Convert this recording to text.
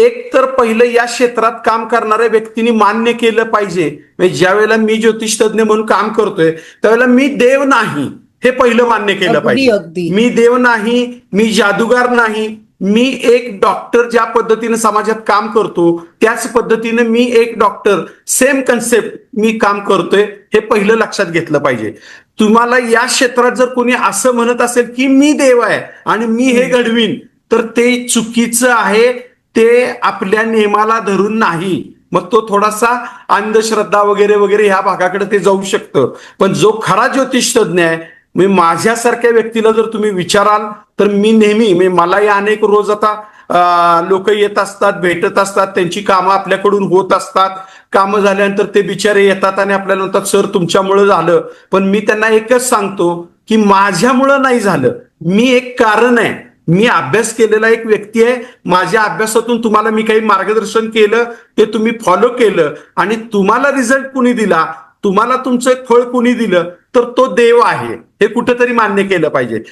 एक तर पहिलं या क्षेत्रात काम करणाऱ्या व्यक्तीने मान्य केलं पाहिजे, म्हणजे ज्या वेळेला मी ज्योतिष तज्ञ म्हणून काम करतोय त्यावेळेला मी देव नाही हे पहिलं मान्य केलं अगदी पाहिजे. अगदी मी देव नाही, मी जादूगार नाही, मी एक डॉक्टर ज्या पद्धतीने समाजात काम करतो त्याच पद्धतीने मी एक डॉक्टर, सेम कन्सेप्ट मी काम करतोय हे पहिलं लक्षात घेतलं पाहिजे. तुम्हाला या क्षेत्रात जर कोणी असं म्हणत असेल की मी देव आहे आणि मी हे घडवीन, तर ते चुकीचं आहे. ते आपल्या नियमाला धरून नाही. मग तो थोडासा अंधश्रद्धा वगैरे वगैरे ह्या भागाकडे ते जाऊ शकतं. पण जो खरा ज्योतिष तज्ञ आहे, मी माझ्यासारख्या व्यक्तीला जर तुम्ही विचाराल तर मी नेहमी, म्हणजे मलाही अनेक रोज आता लोक येत असतात, भेटत असतात, त्यांची कामं आपल्याकडून होत असतात. कामं झाल्यानंतर ते बिचारे येतात आणि आपल्याला म्हणतात सर तुमच्यामुळं झालं. पण मी त्यांना एकच सांगतो की माझ्यामुळं नाही झालं, मी एक कारण आहे. मी अभ्यास केलेला एक व्यक्ती आहे. माझ्या अभ्यासातून तुम्हाला मी काही मार्गदर्शन केलं, ते तुम्ही फॉलो केलं आणि तुम्हाला रिझल्ट कुणी दिला, तुम्हाला तुमचं फळ कुणी दिलं, तर तो देव आहे हे कुठेतरी मान्य केलं पाहिजे.